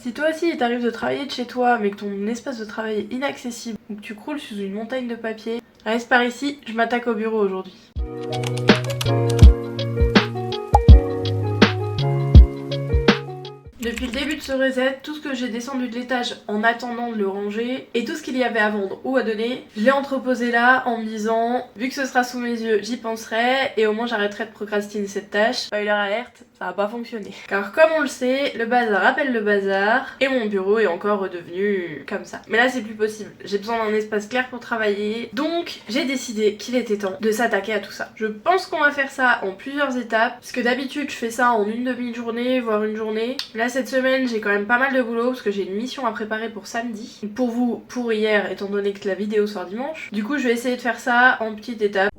Si toi aussi il t'arrive de travailler de chez toi mais que ton espace de travail est inaccessible ou que tu croules sous une montagne de papier, reste par ici, je m'attaque au bureau aujourd'hui. Depuis le début de ce reset, tout ce que j'ai descendu de l'étage en attendant de le ranger et tout ce qu'il y avait à vendre ou à donner, je l'ai entreposé là en me disant vu que ce sera sous mes yeux, j'y penserai et au moins j'arrêterai de procrastiner cette tâche. Spoiler alerte, ça va pas fonctionner. Car comme on le sait, le bazar appelle le bazar et mon bureau est encore redevenu comme ça. Mais là c'est plus possible, j'ai besoin d'un espace clair pour travailler, donc j'ai décidé qu'il était temps de s'attaquer à tout ça. Je pense qu'on va faire ça en plusieurs étapes, parce que d'habitude je fais ça en une demi-journée, voire une journée. Là cette semaine j'ai quand même pas mal de boulot parce que j'ai une mission à préparer pour samedi. Pour vous, pour hier, étant donné que la vidéo sort dimanche. Du coup je vais essayer de faire ça en petites étapes.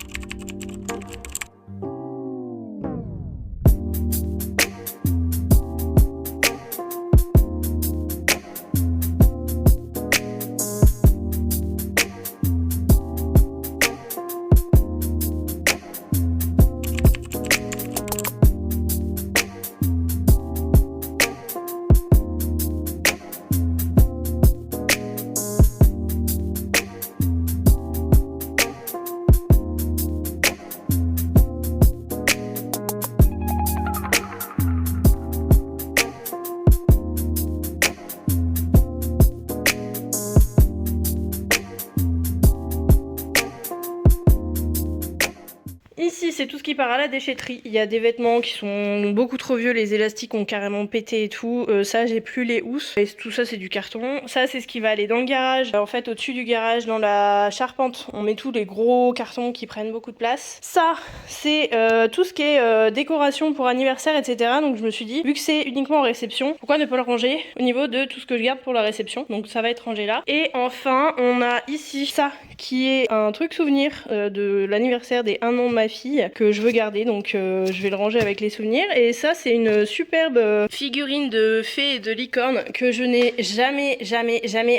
Ici c'est tout ce qui part à la déchetterie, il y a des vêtements qui sont beaucoup trop vieux, les élastiques ont carrément pété et tout, ça j'ai plus les housses, et tout ça c'est du carton. Ça c'est ce qui va aller dans le garage, en fait au-dessus du garage dans la charpente on met tous les gros cartons qui prennent beaucoup de place. Ça c'est tout ce qui est décoration pour anniversaire etc, donc je me suis dit vu que c'est uniquement en réception, pourquoi ne pas le ranger au niveau de tout ce que je garde pour la réception, donc ça va être rangé là. Et enfin on a ici ça qui est un truc souvenir de l'anniversaire des 1 an de ma fille que je veux garder, donc je vais le ranger avec les souvenirs. Et ça c'est une superbe figurine de fée et de licorne que je n'ai jamais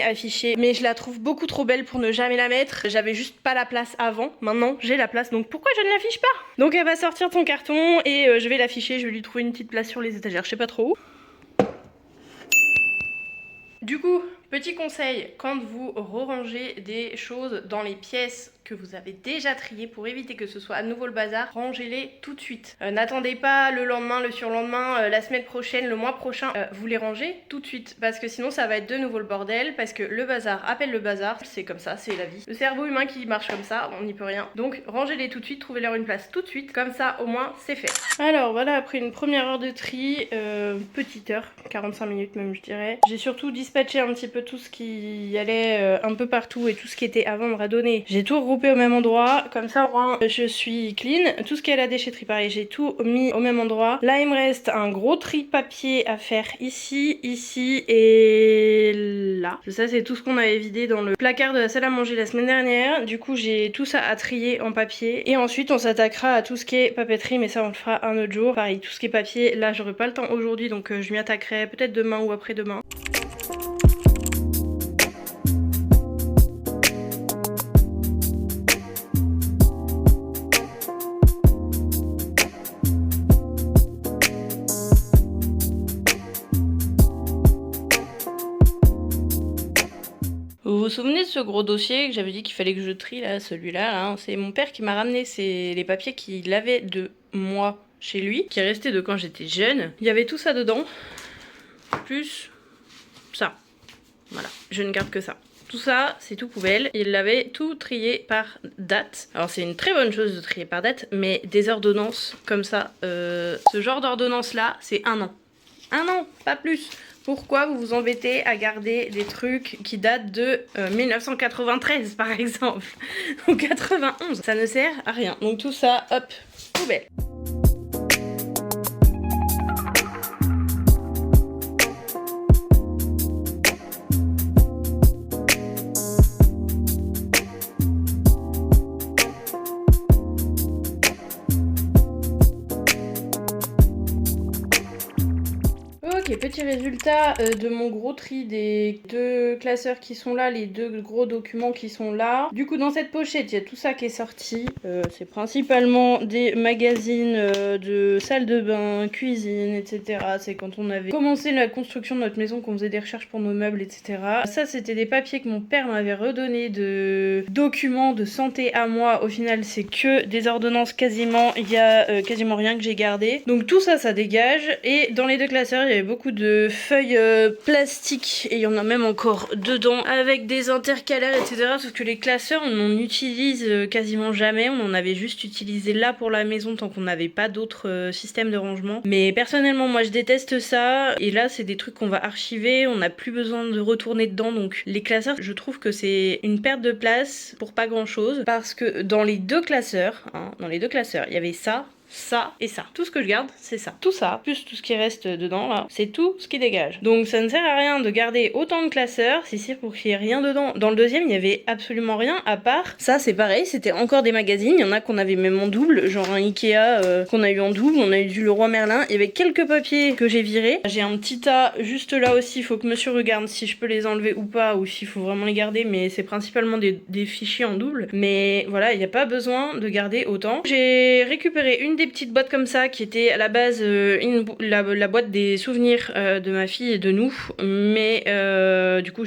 affichée, mais je la trouve beaucoup trop belle pour ne jamais la mettre. J'avais juste pas la place avant, maintenant j'ai la place, donc pourquoi je ne l'affiche pas? Donc elle va sortir de son carton et je vais l'afficher, je vais lui trouver une petite place sur les étagères, je sais pas trop où. Du coup, petit conseil, quand vous rangez des choses dans les pièces que vous avez déjà triées pour éviter que ce soit à nouveau le bazar, rangez-les tout de suite. N'attendez pas le lendemain, le surlendemain, la semaine prochaine, le mois prochain, vous les rangez tout de suite parce que sinon ça va être de nouveau le bordel, parce que le bazar appelle le bazar, c'est comme ça, c'est la vie. Le cerveau humain qui marche comme ça, on n'y peut rien. Donc rangez-les tout de suite, trouvez-leur une place tout de suite, comme ça au moins c'est fait. Alors voilà, après une première heure de tri, petite heure, 45 minutes même je dirais, j'ai surtout dispatché un petit peu tout ce qui allait un peu partout et tout ce qui était à vendre, à donner. J'ai tout regroupé au même endroit, comme ça au moins je suis clean. Tout ce qui est à la déchetterie pareil, j'ai tout mis au même endroit. Là il me reste un gros tri papier à faire ici, ici et là. Ça c'est tout ce qu'on avait vidé dans le placard de la salle à manger la semaine dernière. Du coup j'ai tout ça à trier en papier et ensuite on s'attaquera à tout ce qui est papeterie, mais ça on le fera un autre jour. Pareil, tout ce qui est papier, là j'aurai pas le temps aujourd'hui, donc je m'y attaquerai peut-être demain ou après-demain. Vous vous souvenez de ce gros dossier que j'avais dit qu'il fallait que je trie là, celui-là, hein, c'est mon père qui m'a ramené les papiers qu'il avait de moi chez lui, qui est resté de quand j'étais jeune. Il y avait tout ça dedans, plus ça. Voilà, je ne garde que ça. Tout ça, c'est tout poubelle. Il l'avait tout trié par date. Alors c'est une très bonne chose de trier par date, mais des ordonnances comme ça, ce genre d'ordonnance là, c'est 1 an. 1 an, pas plus. Pourquoi vous vous embêtez à garder des trucs qui datent de 1993 par exemple, ou 91? Ça ne sert à rien. Donc tout ça, hop, poubelle. Ok, petits résultats de mon gros tri des 2 classeurs qui sont là, les 2 gros documents qui sont là. Du coup, dans cette pochette, il y a tout ça qui est sorti. C'est principalement des magazines de salle de bain, cuisine, etc. C'est quand on avait commencé la construction de notre maison qu'on faisait des recherches pour nos meubles, etc. Ça, c'était des papiers que mon père m'avait redonné de documents de santé à moi. Au final, c'est que des ordonnances quasiment. Il y a quasiment rien que j'ai gardé. Donc tout ça, ça dégage. Et dans les 2 classeurs, il y avait beaucoup de feuilles plastiques. Et il y en a même encore dedans avec des intercalaires, etc. Sauf que les classeurs, on en utilise quasiment jamais. On en avait juste utilisé là pour la maison tant qu'on n'avait pas d'autres systèmes de rangement. Mais personnellement, moi, je déteste ça. Et là, c'est des trucs qu'on va archiver. On n'a plus besoin de retourner dedans. Donc les classeurs, je trouve que c'est une perte de place pour pas grand chose. Parce que dans les 2 classeurs, il y avait ça et ça. Tout ce que je garde, c'est ça. Tout ça, plus tout ce qui reste dedans là, c'est tout ce qui dégage. Donc ça ne sert à rien de garder autant de classeurs si c'est pour qu'il n'y ait rien dedans. Dans le deuxième, il n'y avait absolument rien à part ça, c'est pareil, c'était encore des magazines. Il y en a qu'on avait même en double, genre un Ikea qu'on a eu en double, on a eu du Leroy Merlin. Il y avait quelques papiers que j'ai virés. J'ai un petit tas juste là aussi, il faut que monsieur regarde si je peux les enlever ou pas, ou s'il faut vraiment les garder, mais c'est principalement des fichiers en double. Mais voilà, il n'y a pas besoin de garder autant. J'ai récupéré une des petites boîtes comme ça qui était à la base la boîte des souvenirs de ma fille et de nous, mais du coup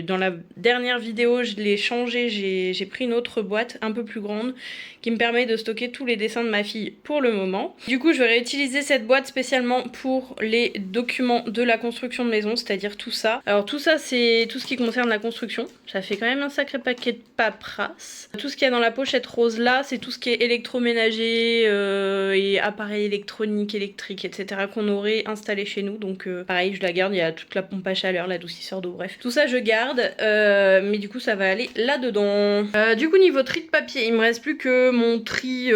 dans la dernière vidéo je l'ai changé, j'ai pris une autre boîte un peu plus grande qui me permet de stocker tous les dessins de ma fille pour le moment. Du coup je vais réutiliser cette boîte spécialement pour les documents de la construction de maison, c'est-à-dire tout ça. Alors tout ça c'est tout ce qui concerne la construction, ça fait quand même un sacré paquet de paperasse. Tout ce qu'il y a dans la pochette rose là, c'est tout ce qui est électroménager et appareils électroniques, électriques, etc. qu'on aurait installé chez nous. Donc pareil, je la garde, il y a toute la pompe à chaleur, l'adoucisseur d'eau, bref. Tout ça je garde, mais du coup ça va aller là-dedans. Du coup niveau tri de papier, il me reste plus que mon tri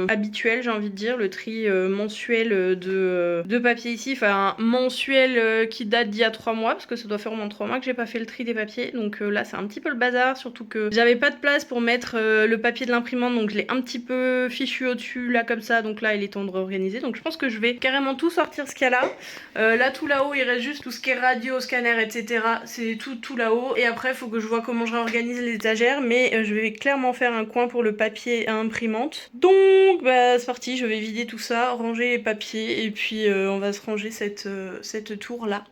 habituel, j'ai envie de dire, le tri mensuel de papier ici. Enfin mensuel qui date d'il y a 3 mois, parce que ça doit faire au moins 3 mois que j'ai pas fait le tri des papiers. Donc là c'est un petit peu le bazar, surtout que j'avais pas de place pour mettre le papier de l'imprimante, donc je l'ai un petit peu fichu au-dessus là comme ça. Donc là il est temps de réorganiser, donc je pense que je vais carrément tout sortir ce qu'il y a là. Là tout là-haut il reste juste tout ce qui est radio, scanner, etc. C'est tout là-haut, et après il faut que je vois comment je réorganise les étagères, mais je vais clairement faire un coin pour le papier à imprimante. Donc bah c'est parti, je vais vider tout ça, ranger les papiers, et puis on va se ranger cette tour là.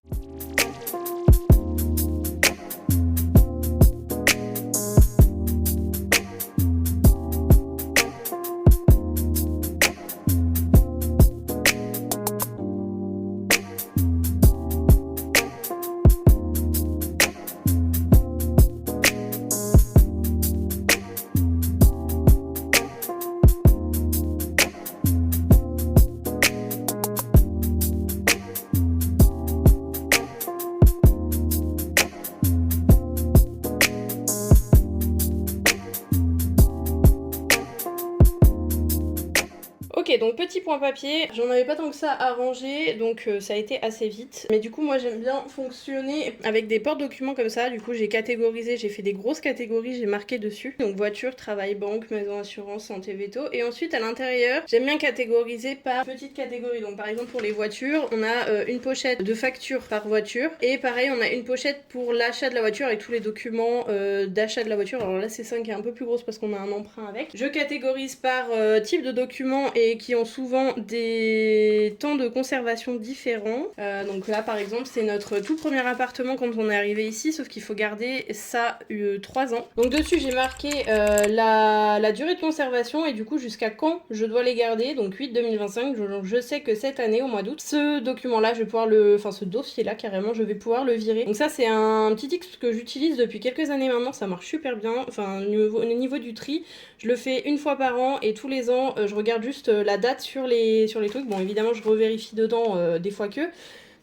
Ok, donc petit point papier, j'en avais pas tant que ça à ranger, donc ça a été assez vite. Mais du coup moi j'aime bien fonctionner avec des porte-documents comme ça. Du coup j'ai catégorisé, j'ai fait des grosses catégories, j'ai marqué dessus. Donc voiture, travail, banque, maison, assurance, santé, veto. Et ensuite à l'intérieur, j'aime bien catégoriser par petites catégories. Donc par exemple pour les voitures, on a une pochette de facture par voiture. Et pareil on a une pochette pour l'achat de la voiture avec tous les documents d'achat de la voiture. Alors là c'est 5 qui est un peu plus grosse parce qu'on a un emprunt avec. Je catégorise par type de document et qui ont souvent des temps de conservation différents. Donc là par exemple c'est notre tout premier appartement quand on est arrivé ici, sauf qu'il faut garder ça 3 ans. Donc dessus j'ai marqué la durée de conservation et du coup jusqu'à quand je dois les garder, donc 8-2025. Je sais que cette année au mois d'août, ce document là je vais pouvoir ce dossier là carrément je vais pouvoir le virer. Donc ça c'est un petit X que j'utilise depuis quelques années maintenant, ça marche super bien. Enfin au niveau du tri, je le fais une fois par an et tous les ans je regarde juste la date sur les trucs. Bon évidemment je revérifie dedans des fois que,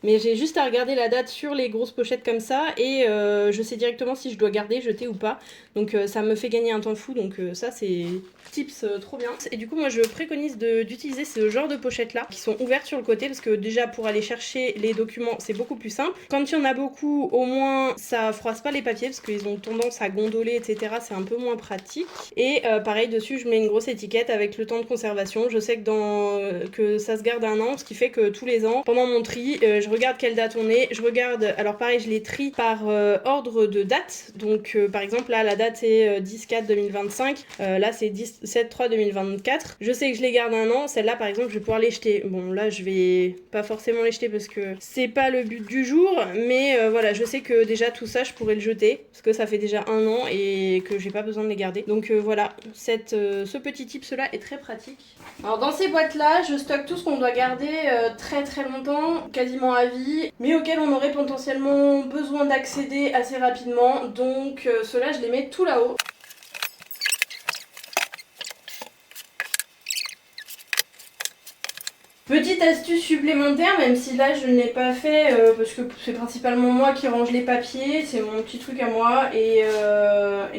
mais j'ai juste à regarder la date sur les grosses pochettes comme ça et je sais directement si je dois garder, jeter ou pas. Donc ça me fait gagner un temps fou, donc ça c'est tips trop bien. Et du coup moi je préconise d'utiliser ce genre de pochettes là qui sont ouvertes sur le côté, parce que déjà pour aller chercher les documents c'est beaucoup plus simple. Quand il y en a beaucoup au moins ça froisse pas les papiers parce qu'ils ont tendance à gondoler etc, c'est un peu moins pratique. Et pareil dessus je mets une grosse étiquette avec le temps de conservation. Je sais que ça se garde 1 an, ce qui fait que tous les ans pendant mon tri je regarde quelle date on est, je regarde, alors pareil je les trie par ordre de date, donc par exemple là la date est 10/4/2025, là c'est 7/3/2024, je sais que je les garde un an, celle-là par exemple je vais pouvoir les jeter, bon là je vais pas forcément les jeter parce que c'est pas le but du jour, mais voilà, je sais que déjà tout ça je pourrais le jeter, parce que ça fait déjà un an et que j'ai pas besoin de les garder, donc voilà, ce petit tips là est très pratique. Alors dans ces boîtes là, je stocke tout ce qu'on doit garder très très longtemps, quasiment à vie, mais auquel on aurait potentiellement besoin d'accéder assez rapidement, donc ceux-là je les mets tout là-haut. Petite astuce supplémentaire, même si là je ne l'ai pas fait parce que c'est principalement moi qui range les papiers, c'est mon petit truc à moi et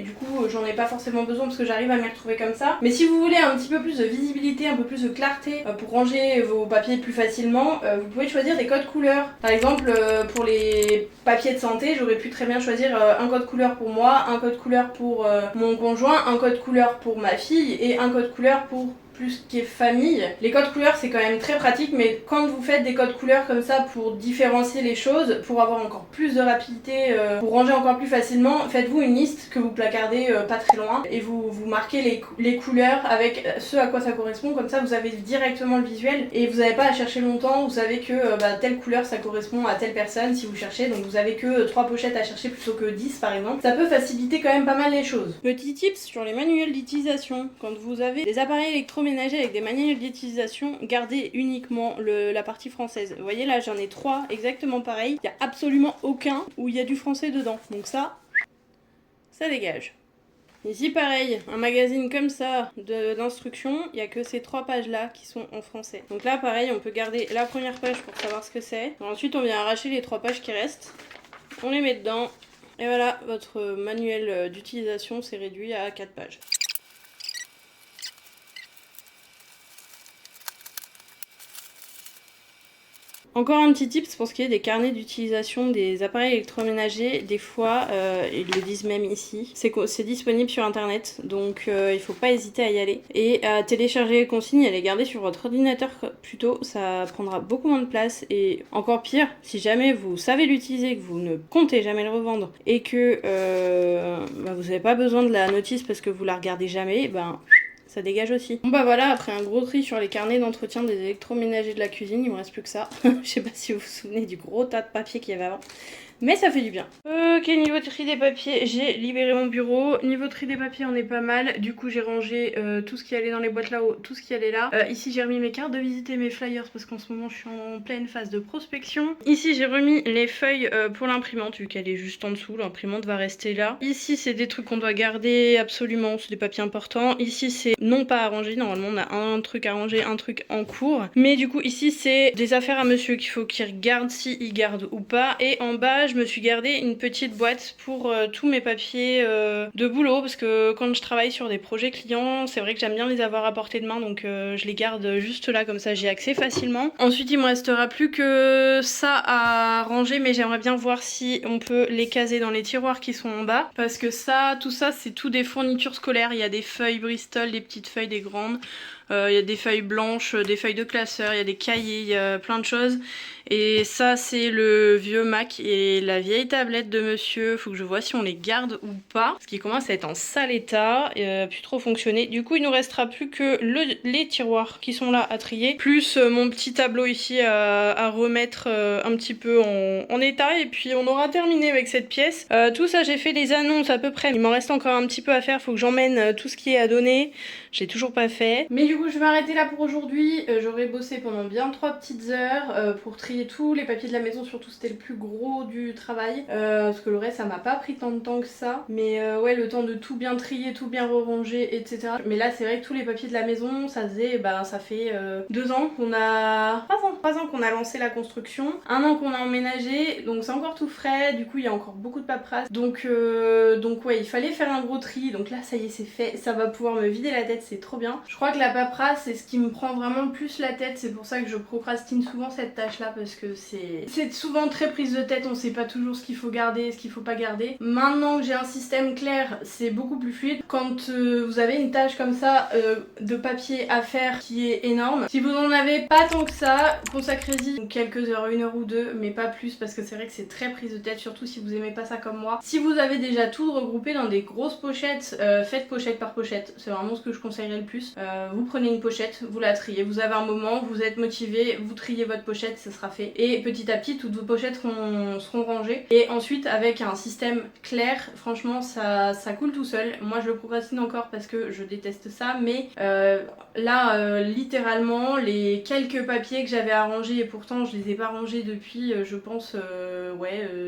du coup j'en ai pas forcément besoin parce que j'arrive à m'y retrouver comme ça. Mais si vous voulez un petit peu plus de visibilité, un peu plus de clarté pour ranger vos papiers plus facilement, vous pouvez choisir des codes couleurs. Par exemple pour les papiers de santé, j'aurais pu très bien choisir un code couleur pour moi, un code couleur pour mon conjoint, un code couleur pour ma fille et un code couleur pour plus qui est famille. Les codes couleurs c'est quand même très pratique, mais quand vous faites des codes couleurs comme ça pour différencier les choses, pour avoir encore plus de rapidité, pour ranger encore plus facilement, faites-vous une liste que vous placardez pas très loin et vous marquez les couleurs avec ce à quoi ça correspond, comme ça vous avez directement le visuel et vous n'avez pas à chercher longtemps, vous savez que telle couleur ça correspond à telle personne si vous cherchez, donc vous avez que 3 pochettes à chercher plutôt que 10 par exemple. Ça peut faciliter quand même pas mal les choses. Petit tips sur les manuels d'utilisation, quand vous avez des appareils électroménagers avec des manuels d'utilisation, gardez uniquement la partie française. Vous voyez là j'en ai 3 exactement pareil, il n'y a absolument aucun où il y a du français dedans, donc ça dégage. Ici pareil, un magazine comme ça d'instructions, il n'y a que ces 3 pages là qui sont en français. Donc là pareil, on peut garder la première page pour savoir ce que c'est. Ensuite on vient arracher les 3 pages qui restent, on les met dedans, et voilà, votre manuel d'utilisation s'est réduit à 4 pages. Encore un petit tips pour ce qui est des carnets d'utilisation des appareils électroménagers, des fois, ils le disent même ici, c'est disponible sur internet, donc il faut pas hésiter à y aller. Et à télécharger les consignes et à les garder sur votre ordinateur plutôt, ça prendra beaucoup moins de place. Et encore pire, si jamais vous savez l'utiliser, que vous ne comptez jamais le revendre, et que vous n'avez pas besoin de la notice parce que vous la regardez jamais, ça dégage aussi. Bon bah voilà, après un gros tri sur les carnets d'entretien des électroménagers de la cuisine, il me reste plus que ça. Je sais pas si vous vous souvenez du gros tas de papier qu'il y avait avant. Mais ça fait du bien. Ok, niveau tri des papiers, j'ai libéré mon bureau. Niveau tri des papiers, on est pas mal. Du coup, j'ai rangé tout ce qui allait dans les boîtes là-haut, tout ce qui allait là. Ici, j'ai remis mes cartes de visite et mes flyers parce qu'en ce moment, je suis en pleine phase de prospection. Ici, j'ai remis les feuilles pour l'imprimante, vu qu'elle est juste en dessous. L'imprimante va rester là. Ici, c'est des trucs qu'on doit garder absolument. C'est des papiers importants. Ici, c'est non pas à ranger. Normalement, on a un truc à ranger, un truc en cours. Mais du coup, ici, c'est des affaires à monsieur qu'il faut qu'il regarde si il garde ou pas. Et en bas, je me suis gardé une petite boîte pour tous mes papiers de boulot, parce que quand je travaille sur des projets clients, c'est vrai que j'aime bien les avoir à portée de main, donc je les garde juste là, comme ça j'y ai accès facilement. Ensuite il me restera plus que ça à ranger, mais j'aimerais bien voir si on peut les caser dans les tiroirs qui sont en bas, parce que ça, tout ça c'est tout des fournitures scolaires. Il y a des feuilles Bristol, des petites feuilles, des grandes, il y a des feuilles blanches, des feuilles de classeur, il y a des cahiers, il y a plein de choses. Et ça c'est le vieux Mac et la vieille tablette de monsieur, faut que je vois si on les garde ou pas, parce qu'ils commencent à être en sale état, plus trop fonctionner. Du coup il nous restera plus que les tiroirs qui sont là à trier, plus mon petit tableau ici à remettre un petit peu en état, et puis on aura terminé avec cette pièce. Tout ça j'ai fait les annonces à peu près, il m'en reste encore un petit peu à faire, faut que j'emmène tout ce qui est à donner, j'ai toujours pas fait. Mais du coup je vais m'arrêter là pour aujourd'hui, j'aurai bossé pendant bien 3 petites heures pour trier tous les papiers de la maison, surtout c'était le plus gros du travail, parce que le reste ça m'a pas pris tant de temps que ça, mais ouais, le temps de tout bien trier, tout bien ranger, etc. Mais là c'est vrai que tous les papiers de la maison, ça faisait, ça fait 2 ans qu'on a, 3 ans qu'on a lancé la construction, 1 an qu'on a emménagé, donc c'est encore tout frais, du coup il y a encore beaucoup de paperasse, donc ouais, il fallait faire un gros tri, donc là ça y est c'est fait, ça va pouvoir me vider la tête, c'est trop bien. Je crois que la paperasse c'est ce qui me prend vraiment le plus la tête, c'est pour ça que je procrastine souvent cette tâche là, parce que c'est souvent très prise de tête, on sait sais pas toujours ce qu'il faut garder, ce qu'il faut pas garder. Maintenant que j'ai un système clair, c'est beaucoup plus fluide. Quand vous avez une tâche comme ça de papier à faire qui est énorme, si vous en avez pas tant que ça, consacrez-y quelques heures, 1 heure ou 2, mais pas plus parce que c'est vrai que c'est très prise de tête, surtout si vous aimez pas ça comme moi. Si vous avez déjà tout regroupé dans des grosses pochettes, faites pochette par pochette, c'est vraiment ce que je conseillerais le plus. Vous prenez une pochette, vous la triez, vous avez un moment, vous êtes motivé, vous triez votre pochette, ça sera fait. Et petit à petit, toutes vos pochettes seront rangées. Et ensuite, avec un système clair, franchement, ça coule tout seul. Moi, je le procrastine encore parce que je déteste ça, mais là, littéralement, les quelques papiers que j'avais à ranger, et pourtant je les ai pas rangés depuis, je pense,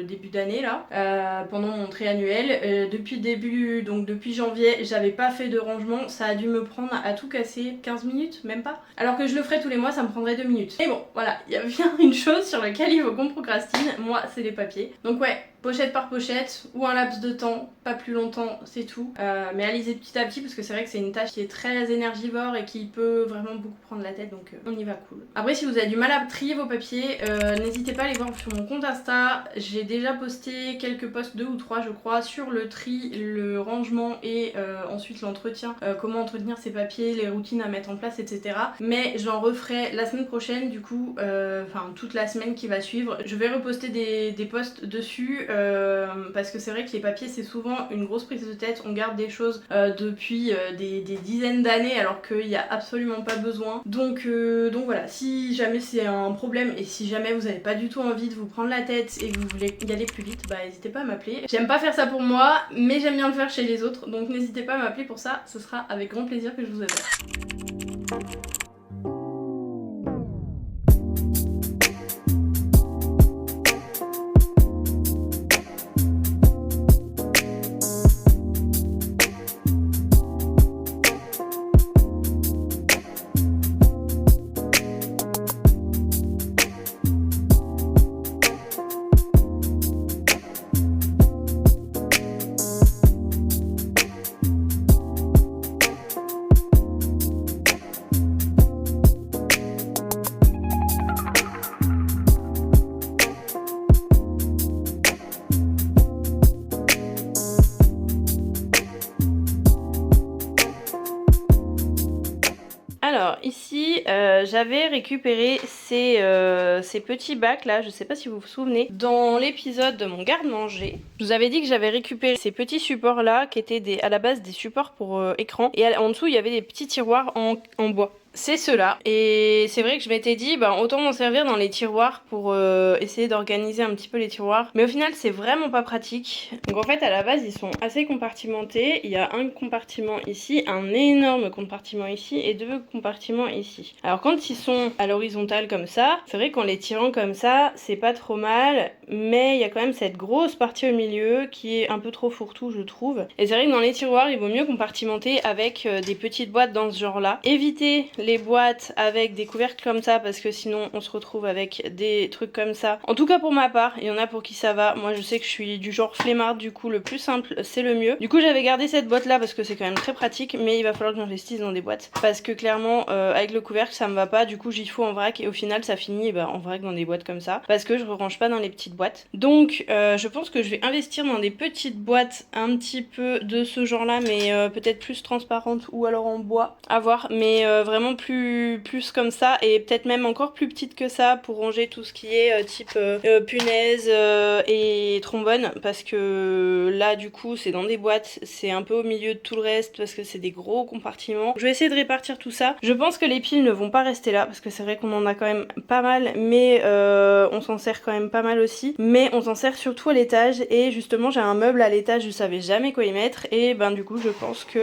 début d'année là, pendant mon triannuel. Depuis le début, donc depuis janvier, j'avais pas fait de rangement. Ça a dû me prendre à tout casser 15 minutes, même pas. Alors que je le ferais tous les mois, ça me prendrait 2 minutes. Et bon, voilà, il y a bien une chose sur laquelle il faut qu'on procrastine. Moi, c'est les papiers. Donc ouais, pochette par pochette ou un laps de temps, pas plus longtemps, c'est tout. Mais allez-y petit à petit parce que c'est vrai que c'est une tâche qui est très énergivore et qui peut vraiment beaucoup prendre la tête, donc on y va cool. Après, si vous avez du mal à trier vos papiers, n'hésitez pas à les voir sur mon compte Insta. J'ai déjà posté quelques posts, 2 ou 3 je crois, sur le tri, le rangement et ensuite l'entretien, comment entretenir ses papiers, les routines à mettre en place, etc. Mais j'en referai la semaine prochaine, du coup, enfin toute la semaine qui va suivre. Je vais reposter des posts dessus parce que c'est vrai que les papiers c'est souvent une grosse prise de tête. On garde des choses depuis des dizaines d'années alors qu'il n'y a absolument pas besoin. Donc voilà, si jamais c'est un problème et si jamais vous n'avez pas du tout envie de vous prendre la tête et que vous voulez y aller plus vite, bah n'hésitez pas à m'appeler. J'aime pas faire ça pour moi, mais j'aime bien le faire chez les autres, donc n'hésitez pas à m'appeler pour ça, ce sera avec grand plaisir que je vous aiderai. Alors ici j'avais récupéré ces petits bacs là, je sais pas si vous vous souvenez, dans l'épisode de mon garde-manger. Je vous avais dit que j'avais récupéré ces petits supports là qui étaient à la base des supports pour écran, et en dessous il y avait des petits tiroirs en bois. C'est ceux-là, et c'est vrai que je m'étais dit autant m'en servir dans les tiroirs pour essayer d'organiser un petit peu les tiroirs, mais au final c'est vraiment pas pratique. Donc en fait à la base ils sont assez compartimentés, il y a un compartiment ici, un énorme compartiment ici et 2 compartiments ici. Alors quand ils sont à l'horizontale comme ça, c'est vrai qu'en les tirant comme ça c'est pas trop mal, mais il y a quand même cette grosse partie au milieu qui est un peu trop fourre-tout je trouve. Et c'est vrai que dans les tiroirs il vaut mieux compartimenter avec des petites boîtes dans ce genre là. Évitez les boîtes avec des couvercles comme ça parce que sinon on se retrouve avec des trucs comme ça. En tout cas pour ma part, il y en a pour qui ça va. Moi je sais que je suis du genre flemmard, du coup le plus simple c'est le mieux. Du coup j'avais gardé cette boîte là parce que c'est quand même très pratique, mais il va falloir que j'investisse dans des boîtes parce que clairement avec le couvercle ça me va pas. Du coup j'y fous en vrac et au final ça finit en vrac dans des boîtes comme ça parce que je range pas dans les petites boîtes. Donc je pense que je vais investir dans des petites boîtes un petit peu de ce genre là, mais peut-être plus transparentes ou alors en bois à voir, mais vraiment plus comme ça, et peut-être même encore plus petite que ça pour ranger tout ce qui est type punaise et trombone, parce que là du coup c'est dans des boîtes, c'est un peu au milieu de tout le reste parce que c'est des gros compartiments. Je vais essayer de répartir tout ça. Je pense que les piles ne vont pas rester là parce que c'est vrai qu'on en a quand même pas mal, mais on s'en sert quand même pas mal aussi, mais on s'en sert surtout à l'étage, et justement j'ai un meuble à l'étage, je savais jamais quoi y mettre, et du coup je pense que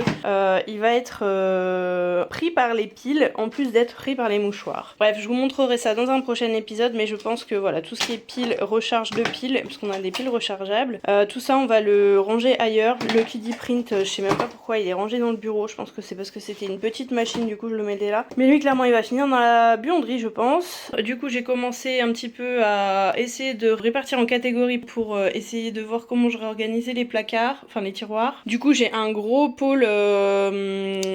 il va être pris par les piles en plus d'être pris par les mouchoirs. Bref, je vous montrerai ça dans un prochain épisode, mais je pense que voilà, tout ce qui est piles, recharge de piles, parce qu'on a des piles rechargeables, tout ça on va le ranger ailleurs. Le Kiddy Print, je sais même pas pourquoi il est rangé dans le bureau, je pense que c'est parce que c'était une petite machine, du coup je le mettais là. Mais lui clairement il va finir dans la buanderie je pense. Du coup j'ai commencé un petit peu à essayer de répartir en catégories pour essayer de voir comment je réorganisais les placards, enfin les tiroirs. Du coup j'ai un gros pôle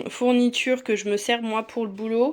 fourniture que je me sers moi pour le boulot.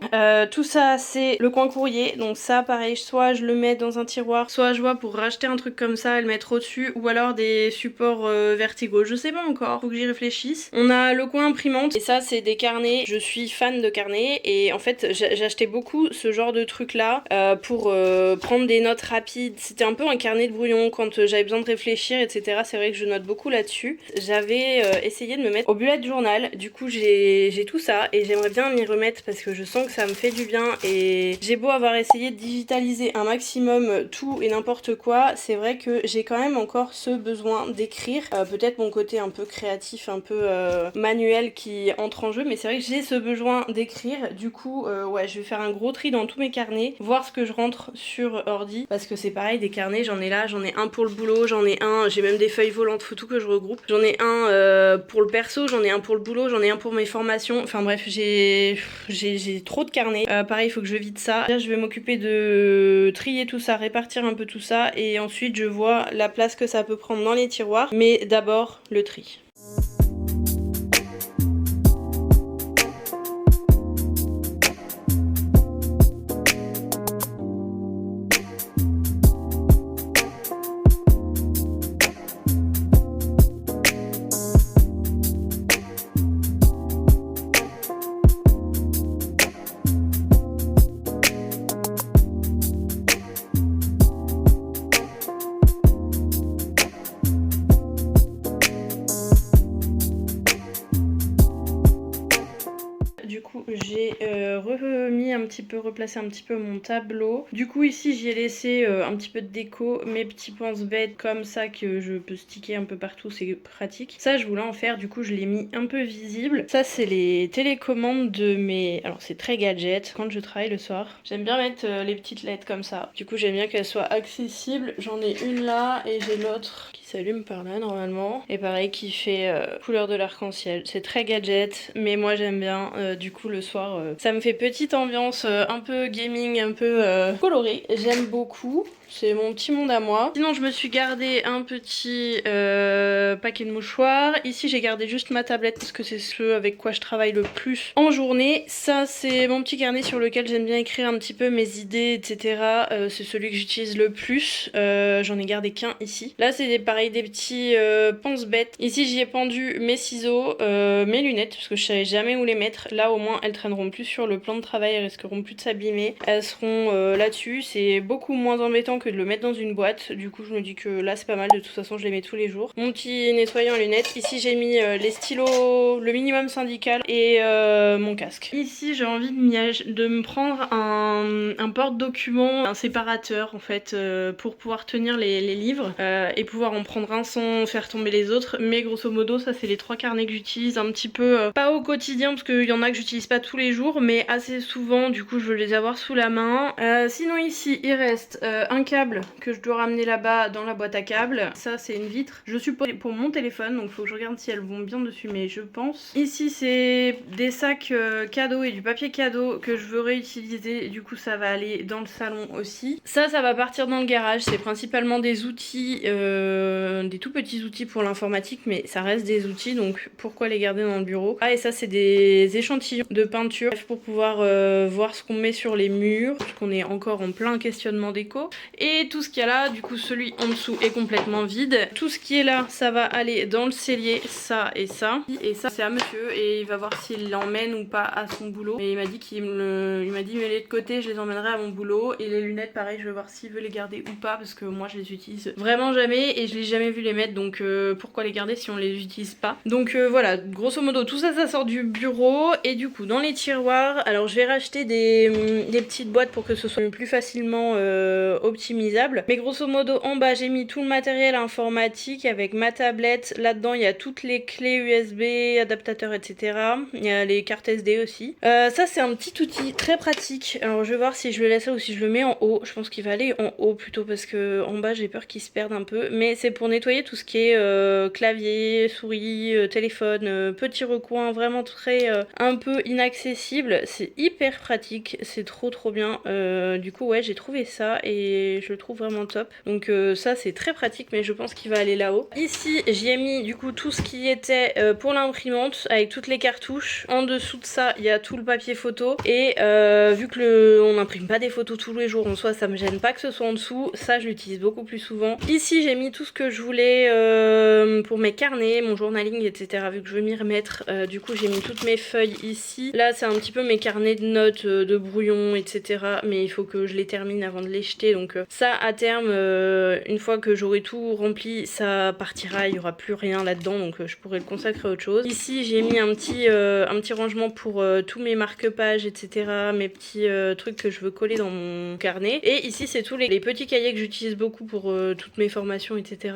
Tout ça c'est le coin courrier, donc ça pareil, soit je le mets dans un tiroir, soit je vois pour racheter un truc comme ça et le mettre au-dessus, ou alors des supports verticaux, je sais pas encore, faut que j'y réfléchisse. On a le coin imprimante, et ça c'est des carnets, je suis fan de carnets, et en fait j'achetais beaucoup ce genre de truc là pour prendre des notes rapides. C'était un peu un carnet de brouillon quand j'avais besoin de réfléchir, etc. C'est vrai que je note beaucoup là-dessus. J'avais essayé de me mettre au bullet journal, du coup j'ai tout ça et j'aimerais bien m'y remettre parce que je sens que ça me fait du bien, et j'ai beau avoir essayé de digitaliser un maximum tout et n'importe quoi, c'est vrai que j'ai quand même encore ce besoin d'écrire. Peut-être mon côté un peu créatif, un peu manuel qui entre en jeu, mais c'est vrai que j'ai ce besoin d'écrire. Du coup ouais, je vais faire un gros tri dans tous mes carnets, voir ce que je rentre sur ordi, parce que c'est pareil, des carnets j'en ai là, j'en ai un pour le boulot, j'en ai un, j'ai même des feuilles volantes photos que je regroupe, j'en ai un pour le perso, j'en ai un pour le boulot, j'en ai un pour mes formations, enfin bref, j'ai trop de carnets. Pareil, il faut que je vide ça. Là je vais m'occuper de trier tout ça, répartir un peu tout ça, et ensuite je vois la place que ça peut prendre dans les tiroirs, mais d'abord le tri. Du coup j'ai replacé un petit peu mon tableau. Du coup ici j'y ai laissé un petit peu de déco, mes petits pense-bêtes comme ça que je peux sticker un peu partout, c'est pratique. Ça je voulais en faire, du coup je l'ai mis un peu visible. Ça c'est les télécommandes de mes... Alors c'est très gadget quand je travaille le soir. J'aime bien mettre les petites LED comme ça. Du coup j'aime bien qu'elles soient accessibles. J'en ai une là et j'ai l'autre qui s'allume par là normalement. Et pareil qui fait couleur de l'arc-en-ciel. C'est très gadget mais moi j'aime bien. Du coup le soir ça me fait petite ambiance un peu gaming, un peu colorée. J'aime beaucoup. C'est mon petit monde à moi. Sinon je me suis gardé un petit paquet de mouchoirs. Ici j'ai gardé juste ma tablette parce que c'est ce avec quoi je travaille le plus en journée. Ça c'est mon petit carnet sur lequel j'aime bien écrire un petit peu mes idées, etc. C'est celui que j'utilise le plus. J'en ai gardé qu'un ici. Là c'est pareil des petits pense-bêtes. Ici j'y ai pendu mes ciseaux, mes lunettes parce que je savais jamais où les mettre. Là au moins elles traîneront plus sur le plan de travail, elles risqueront plus de s'abîmer. Elles seront là-dessus. C'est beaucoup moins embêtant que de le mettre dans une boîte. Du coup je me dis que là c'est pas mal, de toute façon je les mets tous les jours. Mon petit nettoyant à lunettes. Ici j'ai mis les stylos, le minimum syndical et mon casque. Ici j'ai envie de me prendre un porte-document, un séparateur en fait pour pouvoir tenir les livres et pouvoir en prendre un sans faire tomber les autres. Mais grosso modo ça c'est les 3 carnets que j'utilise un petit peu, pas au quotidien parce qu'il y en a que j'utilise pas tous les jours mais assez souvent, du coup je veux les avoir sous la main. Sinon ici il reste un câble que je dois ramener là-bas dans la boîte à câbles. Ça c'est une vitre, je suppose pour mon téléphone, donc faut que je regarde si elles vont bien dessus, mais je pense. Ici c'est des sacs cadeaux et du papier cadeau que je veux réutiliser, du coup ça va aller dans le salon aussi. Ça va partir dans le garage, c'est principalement des outils, des tout petits outils pour l'informatique, mais ça reste des outils, donc pourquoi les garder dans le bureau. Ah et ça c'est des échantillons de peinture pour pouvoir voir ce qu'on met sur les murs, parce qu'on est encore en plein questionnement déco. Et tout ce qu'il y a là, du coup celui en dessous est complètement vide. Tout ce qui est là, ça va aller dans le cellier, ça et ça. Et ça c'est à monsieur et il va voir s'il l'emmène ou pas à son boulot. Et il m'a dit il m'a dit mets-les de côté, je les emmènerai à mon boulot. Et les lunettes pareil, je vais voir s'il veut les garder ou pas parce que moi je les utilise vraiment jamais et je l'ai jamais vu les mettre, donc pourquoi les garder si on les utilise pas. Donc voilà, grosso modo tout ça sort du bureau. Et du coup dans les tiroirs, alors je vais racheter des petites boîtes pour que ce soit plus facilement optimisable. Mais grosso modo en bas j'ai mis tout le matériel informatique avec ma tablette. Là-dedans il y a toutes les clés USB, adaptateurs, etc. Il y a les cartes SD aussi. Ça c'est un petit outil très pratique. Alors je vais voir si je le laisse là ou si je le mets en haut. Je pense qu'il va aller en haut plutôt parce que en bas j'ai peur qu'il se perde un peu. Mais c'est pour nettoyer nettoyer tout ce qui est clavier, souris, téléphone, petits recoins vraiment très un peu inaccessibles. C'est hyper pratique, c'est trop bien. Du coup ouais, j'ai trouvé ça et je le trouve vraiment top. Donc ça c'est très pratique, mais je pense qu'il va aller là-haut. Ici j'y ai mis du coup tout ce qui était pour l'imprimante avec toutes les cartouches. En dessous de ça il y a tout le papier photo et vu que on n'imprime pas des photos tous les jours en soi, ça me gêne pas que ce soit en dessous. Ça je l'utilise beaucoup plus souvent. Ici j'ai mis tout ce que je voulais pour mes carnets, mon journaling, etc. Vu que je veux m'y remettre, du coup j'ai mis toutes mes feuilles ici. Là c'est un petit peu mes carnets de notes, de brouillons, etc. Mais il faut que je les termine avant de les jeter. Donc ça à terme, une fois que j'aurai tout rempli, ça partira, il n'y aura plus rien là-dedans. Donc je pourrai le consacrer à autre chose. Ici j'ai mis un petit rangement pour tous mes marque-pages, etc. Mes petits trucs que je veux coller dans mon carnet. Et ici c'est tous les petits cahiers que j'utilise beaucoup pour toutes mes formations, etc.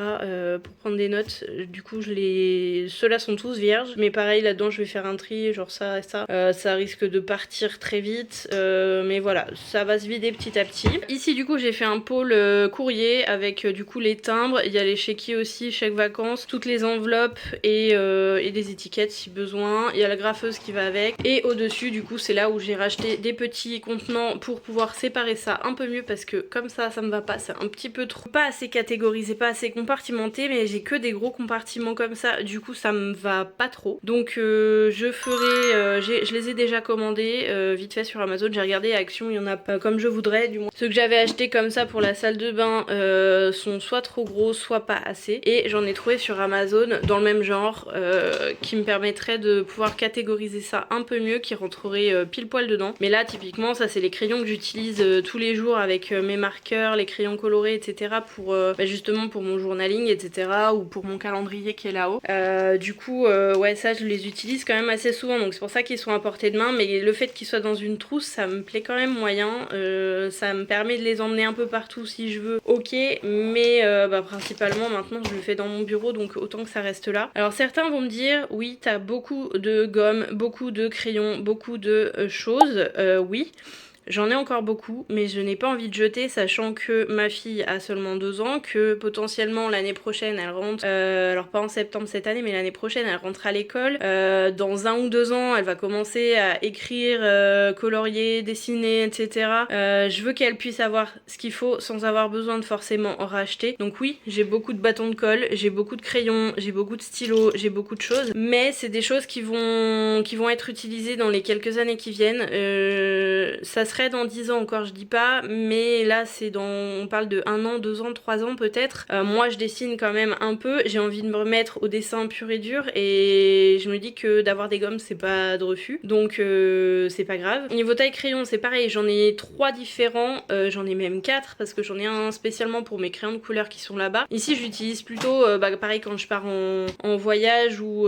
Pour prendre des notes. Du coup ceux-là sont tous vierges, mais pareil là-dedans je vais faire un tri, genre ça et ça. Ça risque de partir très vite, mais voilà, ça va se vider petit à petit. Ici du coup j'ai fait un pôle courrier avec du coup les timbres, il y a les chéquiers aussi, chèques vacances, toutes les enveloppes et des étiquettes si besoin. Il y a la graffeuse qui va avec, et au-dessus du coup c'est là où j'ai racheté des petits contenants pour pouvoir séparer ça un peu mieux, parce que comme ça me va pas, c'est un petit peu trop, pas assez catégorisé, pas assez compartimenté, mais j'ai que des gros compartiments comme ça, du coup ça me va pas trop. Donc je ferai, je les ai déjà commandés vite fait sur Amazon, j'ai regardé à Action, il y en a pas comme je voudrais, du moins ceux que j'avais acheté comme ça pour la salle de bain sont soit trop gros, soit pas assez, et j'en ai trouvé sur Amazon dans le même genre qui me permettrait de pouvoir catégoriser ça un peu mieux, qui rentrerait pile poil dedans. Mais là typiquement ça c'est les crayons que j'utilise tous les jours avec mes marqueurs, les crayons colorés, etc. pour justement pour mon journaling, etc. ou pour mon calendrier qui est là-haut. Du coup ouais, ça je les utilise quand même assez souvent, donc c'est pour ça qu'ils sont à portée de main, mais le fait qu'ils soient dans une trousse ça me plaît quand même moyen. Ça me permet de les emmener un peu partout si je veux, ok, mais principalement maintenant je le fais dans mon bureau, donc autant que ça reste là. Alors certains vont me dire oui t'as beaucoup de gomme, beaucoup de crayons, beaucoup de choses, oui. J'en ai encore beaucoup, mais je n'ai pas envie de jeter, sachant que ma fille a seulement 2 ans, que potentiellement l'année prochaine elle rentre, alors pas en septembre cette année, mais l'année prochaine elle rentre à l'école. Dans 1 ou 2 ans elle va commencer à écrire, colorier, dessiner, etc. Je veux qu'elle puisse avoir ce qu'il faut sans avoir besoin de forcément en racheter. Donc oui, j'ai beaucoup de bâtons de colle, j'ai beaucoup de crayons, j'ai beaucoup de stylos, j'ai beaucoup de choses, mais c'est des choses qui vont être utilisées dans les quelques années qui viennent. Ça serait dans 10 ans encore, je dis pas, mais là c'est on parle de 1 an, 2 ans, 3 ans peut-être. Moi je dessine quand même un peu, j'ai envie de me remettre au dessin pur et dur, et je me dis que d'avoir des gommes c'est pas de refus, donc c'est pas grave. Niveau taille crayon c'est pareil, j'en ai 3 différents, j'en ai même 4 parce que j'en ai un spécialement pour mes crayons de couleur qui sont là-bas. Ici j'utilise plutôt pareil quand je pars en voyage ou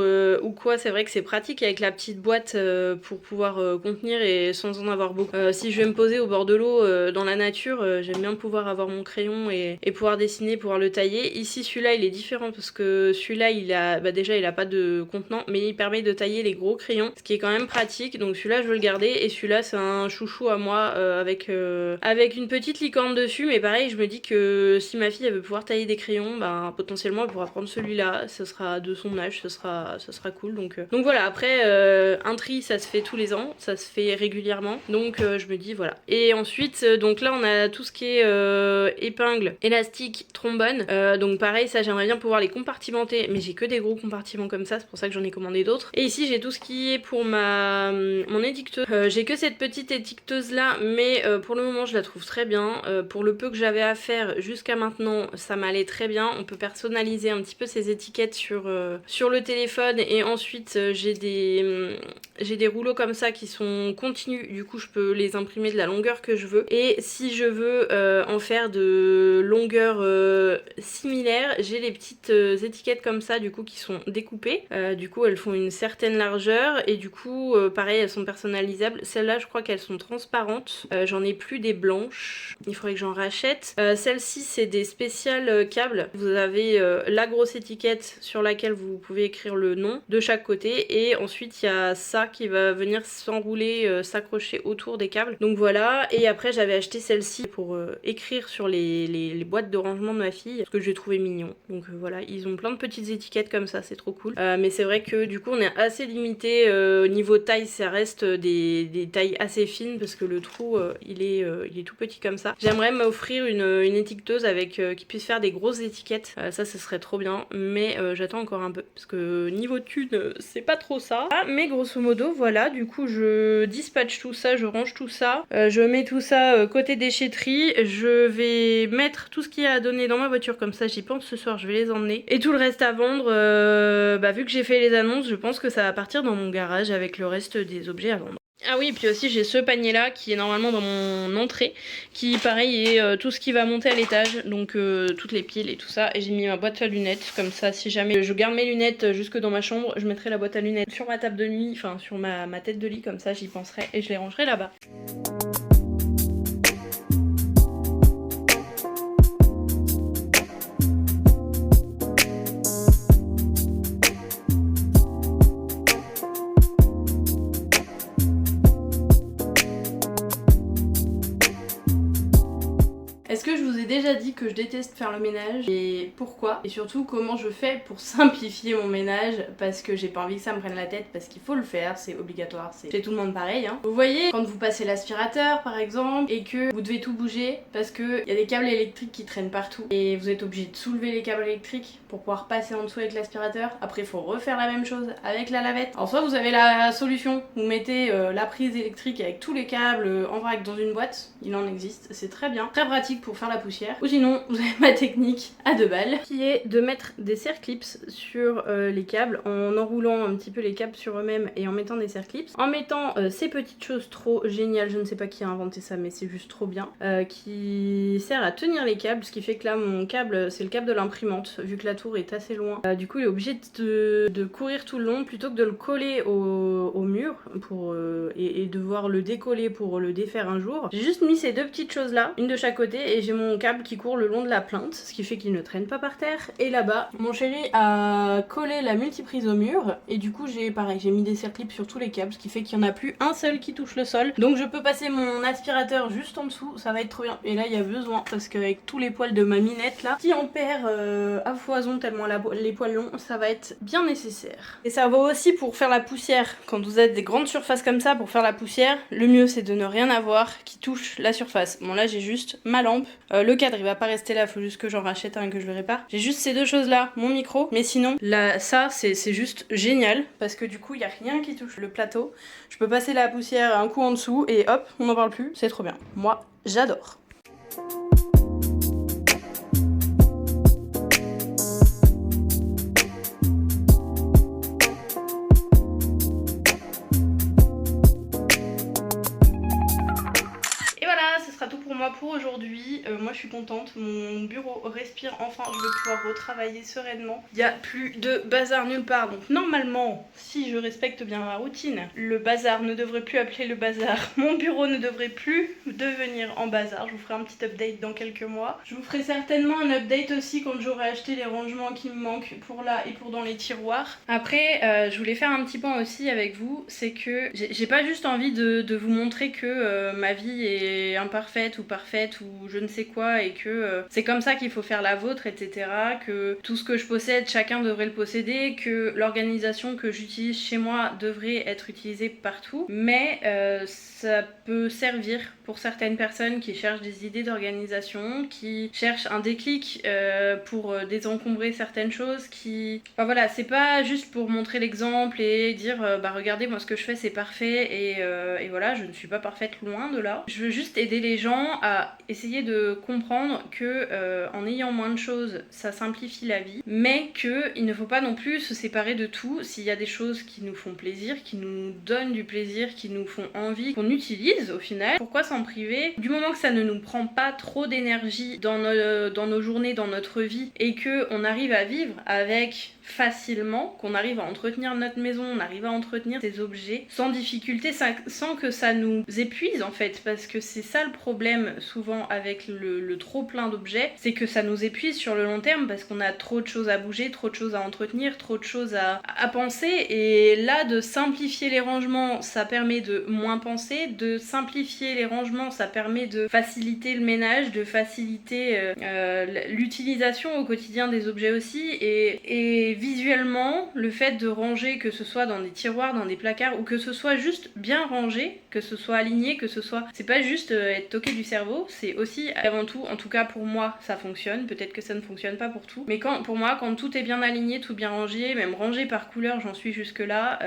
quoi, c'est vrai que c'est pratique avec la petite boîte pour pouvoir contenir et sans en avoir beaucoup. Si je vais me poser au bord de l'eau dans la nature, j'aime bien pouvoir avoir mon crayon et pouvoir dessiner, pouvoir le tailler. Ici celui-là il est différent parce que celui-là il a déjà il a pas de contenant, mais il permet de tailler les gros crayons, ce qui est quand même pratique, donc celui-là je veux le garder. Et celui-là c'est un chouchou à moi avec une petite licorne dessus, mais pareil je me dis que si ma fille elle veut pouvoir tailler des crayons, potentiellement elle pourra prendre celui-là, ce sera de son âge, ce sera cool. Donc voilà, après un tri ça se fait tous les ans, ça se fait régulièrement, donc je me dis voilà. Et ensuite donc là on a tout ce qui est épingles, élastiques, trombones, donc pareil ça j'aimerais bien pouvoir les compartimenter, mais j'ai que des gros compartiments comme ça, c'est pour ça que j'en ai commandé d'autres. Et ici j'ai tout ce qui est pour mon étiqueteuse, j'ai que cette petite étiqueteuse là, mais pour le moment je la trouve très bien. Pour le peu que j'avais à faire jusqu'à maintenant ça m'allait très bien. On peut personnaliser un petit peu ces étiquettes sur le téléphone, et ensuite j'ai des rouleaux comme ça qui sont continus, du coup je peux les imprimer de la longueur que je veux, et si je veux en faire de longueur similaire, j'ai les petites étiquettes comme ça du coup qui sont découpées, du coup elles font une certaine largeur, et du coup pareil elles sont personnalisables. Celles-là je crois qu'elles sont transparentes, j'en ai plus des blanches, il faudrait que j'en rachète. Celles-ci c'est des spéciales câbles, vous avez la grosse étiquette sur laquelle vous pouvez écrire le nom de chaque côté, et ensuite il y a ça qui va venir s'enrouler, s'accrocher autour des câbles. Donc voilà, et après j'avais acheté celle-ci pour écrire sur les boîtes de rangement de ma fille, parce que j'ai trouvé mignon. Donc voilà, ils ont plein de petites étiquettes comme ça, c'est trop cool. Mais c'est vrai que du coup on est assez limité au niveau taille, ça reste des tailles assez fines parce que le trou il est tout petit comme ça. J'aimerais m'offrir une étiqueteuse avec qui puisse faire des grosses étiquettes, ça serait trop bien, mais j'attends encore un peu parce que niveau thune c'est pas trop ça. Mais grosso modo voilà, du coup je dispatche tout ça, je range tout ça, je mets tout ça côté déchetterie, je vais mettre tout ce qu'il y a à donner dans ma voiture, comme ça j'y pense ce soir, je vais les emmener. Et tout le reste à vendre, vu que j'ai fait les annonces, je pense que ça va partir dans mon garage avec le reste des objets à vendre. Ah oui, et puis aussi j'ai ce panier là qui est normalement dans mon entrée, qui pareil est tout ce qui va monter à l'étage, donc toutes les piles et tout ça, et j'ai mis ma boîte à lunettes, comme ça si jamais je garde mes lunettes jusque dans ma chambre, je mettrai la boîte à lunettes sur ma table de nuit, enfin sur ma tête de lit, comme ça j'y penserai et je les rangerai là-bas. Est-ce que je vous ai déjà dit que je déteste faire le ménage et pourquoi? Et surtout comment je fais pour simplifier mon ménage, parce que j'ai pas envie que ça me prenne la tête, parce qu'il faut le faire, c'est obligatoire, c'est chez tout le monde pareil hein. Vous voyez, quand vous passez l'aspirateur par exemple et que vous devez tout bouger parce que y a des câbles électriques qui traînent partout et vous êtes obligé de soulever les câbles électriques pour pouvoir passer en dessous avec l'aspirateur, après il faut refaire la même chose avec la lavette. Alors soit vous avez la solution, vous mettez la prise électrique avec tous les câbles en vrac dans une boîte, il en existe, c'est très bien, très pratique pour faire la poussière. Ou sinon, vous avez ma technique à 2 balles, qui est de mettre des serre-clips sur les câbles, en enroulant un petit peu les câbles sur eux-mêmes et en mettant des serre-clips. En mettant ces petites choses trop géniales, je ne sais pas qui a inventé ça, mais c'est juste trop bien, qui sert à tenir les câbles, ce qui fait que là, mon câble, c'est le câble de l'imprimante, vu que la tour est assez loin. Du coup, il est obligé de courir tout le long, plutôt que de le coller au mur, et devoir le décoller pour le défaire un jour. J'ai juste mis ces deux petites choses là, une de chaque côté, et j'ai mon câble qui court le long de la plinthe, ce qui fait qu'il ne traîne pas par terre. Et là-bas, mon chéri a collé la multiprise au mur, et du coup j'ai mis des serre-clips sur tous les câbles, ce qui fait qu'il n'y en a plus un seul qui touche le sol. Donc je peux passer mon aspirateur juste en dessous, ça va être trop bien. Et là il y a besoin, parce qu'avec tous les poils de ma minette là, qui en perd à foison tellement les poils longs, ça va être bien nécessaire. Et ça vaut aussi pour faire la poussière. Quand vous avez des grandes surfaces comme ça, pour faire la poussière, le mieux c'est de ne rien avoir qui touche la surface. Bon là j'ai juste ma lampe, le cadre il va pas rester là, faut juste que j'en rachète un et que je le répare. J'ai juste ces deux choses là, mon micro, mais sinon là ça c'est juste génial parce que du coup il y a rien qui touche le plateau. Je peux passer la poussière un coup en dessous et hop, on n'en parle plus, c'est trop bien. Moi j'adore. Pour aujourd'hui, moi je suis contente, mon bureau respire enfin, je vais pouvoir retravailler sereinement. Il n'y a plus de bazar nulle part, donc normalement, si je respecte bien ma routine, le bazar ne devrait plus appeler le bazar, mon bureau ne devrait plus devenir en bazar. Je vous ferai un petit update dans quelques mois. Je vous ferai certainement un update aussi quand j'aurai acheté les rangements qui me manquent pour là et pour dans les tiroirs. Après, je voulais faire un petit point aussi avec vous, c'est que j'ai pas juste envie de vous montrer que ma vie est imparfaite ou parfaite ou je ne sais quoi et que c'est comme ça qu'il faut faire la vôtre, etc. Que tout ce que je possède, chacun devrait le posséder, que l'organisation que j'utilise chez moi devrait être utilisée partout, mais ça peut servir pour certaines personnes qui cherchent des idées d'organisation, qui cherchent un déclic pour désencombrer certaines choses, qui... Enfin voilà, c'est pas juste pour montrer l'exemple et dire bah regardez moi ce que je fais c'est parfait et voilà, je ne suis pas parfaite, loin de là. Je veux juste aider les gens à essayer de comprendre que en ayant moins de choses ça simplifie la vie, mais qu'il ne faut pas non plus se séparer de tout. S'il y a des choses qui nous font plaisir, qui nous donnent du plaisir, qui nous font envie, qu'on utilise au final, pourquoi s'en en privé. Du moment que ça ne nous prend pas trop d'énergie dans nos journées, dans notre vie, et qu'on arrive à vivre avec facilement, qu'on arrive à entretenir notre maison, on arrive à entretenir des objets sans difficulté, sans que ça nous épuise en fait, parce que c'est ça le problème souvent avec le trop plein d'objets, c'est que ça nous épuise sur le long terme parce qu'on a trop de choses à bouger, trop de choses à entretenir, trop de choses à penser, et là de simplifier les rangements ça permet de moins penser, de simplifier les rangements ça permet de faciliter le ménage, de faciliter l'utilisation au quotidien des objets aussi, et visuellement, le fait de ranger, que ce soit dans des tiroirs, dans des placards, ou que ce soit juste bien rangé, que ce soit aligné, que ce soit... C'est pas juste être toqué du cerveau, c'est aussi avant tout, en tout cas pour moi, ça fonctionne. Peut-être que ça ne fonctionne pas pour tout. Mais pour moi, quand tout est bien aligné, tout bien rangé, même rangé par couleur, j'en suis jusque là,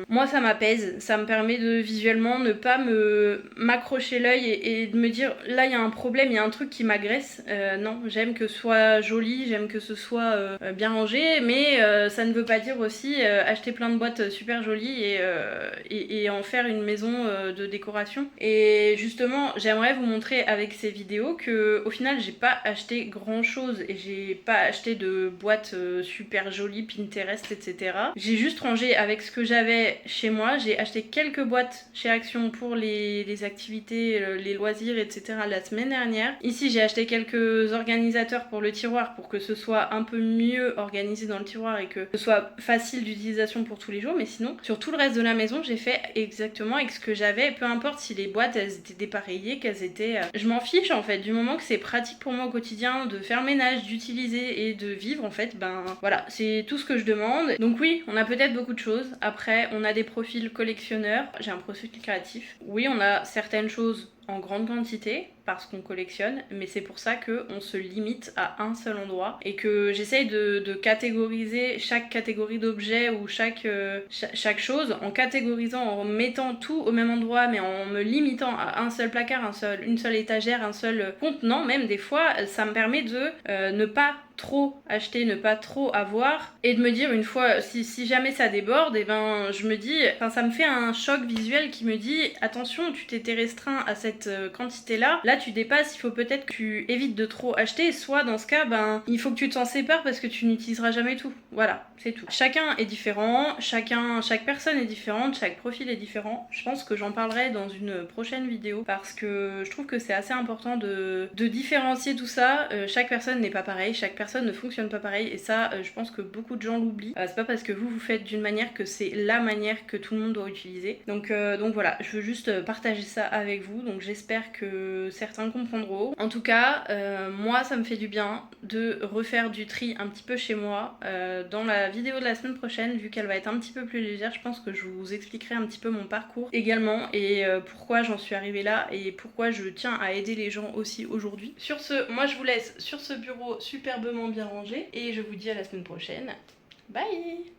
moi ça m'apaise. Ça me permet de visuellement ne pas m'accrocher l'œil et de me dire, là il y a un problème, il y a un truc qui m'agresse. Non, j'aime que ce soit joli, j'aime que ce soit bien rangé, mais ça ne veut pas dire aussi acheter plein de boîtes super jolies et en faire une maison de décoration. Et justement, j'aimerais vous montrer avec ces vidéos que au final, j'ai pas acheté grand chose et j'ai pas acheté de boîtes super jolies, Pinterest, etc. J'ai juste rangé avec ce que j'avais chez moi. J'ai acheté quelques boîtes chez Action pour les activités, les loisirs, etc. la semaine dernière. Ici, j'ai acheté quelques organisateurs pour le tiroir pour que ce soit un peu mieux organisé dans le tiroir et que ce soit facile d'utilisation pour tous les jours, mais sinon sur tout le reste de la maison j'ai fait exactement avec ce que j'avais, peu importe si les boîtes elles étaient dépareillées, qu'elles étaient... Je m'en fiche en fait, du moment que c'est pratique pour moi au quotidien de faire ménage, d'utiliser et de vivre en fait, ben voilà, c'est tout ce que je demande. Donc oui, on a peut-être beaucoup de choses, après on a des profils collectionneurs, j'ai un profil créatif, oui on a certaines choses en grande quantité parce qu'on collectionne, mais c'est pour ça qu'on se limite à un seul endroit et que j'essaye de catégoriser chaque catégorie d'objets ou chaque chose en catégorisant, en mettant tout au même endroit, mais en me limitant à un seul placard, une seule étagère, un seul contenant. Même des fois ça me permet de ne pas trop acheter, ne pas trop avoir, et de me dire une fois si jamais ça déborde, et ben je me dis, enfin ça me fait un choc visuel qui me dit attention, tu t'étais restreint à cette quantité là tu dépasses, il faut peut-être que tu évites de trop acheter, soit dans ce cas ben il faut que tu t'en sépares parce que tu n'utiliseras jamais tout. Voilà, c'est tout. Chacun est différent, chaque personne est différente, chaque profil est différent. Je pense que j'en parlerai dans une prochaine vidéo parce que je trouve que c'est assez important de différencier tout ça. Chaque personne n'est pas pareille, chaque personne ne fonctionne pas pareil, et ça je pense que beaucoup de gens l'oublient. C'est pas parce que vous faites d'une manière que c'est la manière que tout le monde doit utiliser. Donc voilà, je veux juste partager ça avec vous, donc j'espère que certains comprendront. En tout cas, moi ça me fait du bien de refaire du tri un petit peu chez moi. Dans la vidéo de la semaine prochaine, vu qu'elle va être un petit peu plus légère, je pense que je vous expliquerai un petit peu mon parcours également et pourquoi j'en suis arrivée là et pourquoi je tiens à aider les gens aussi aujourd'hui. Sur ce, moi je vous laisse sur ce bureau superbement bien rangé et je vous dis à la semaine prochaine. Bye!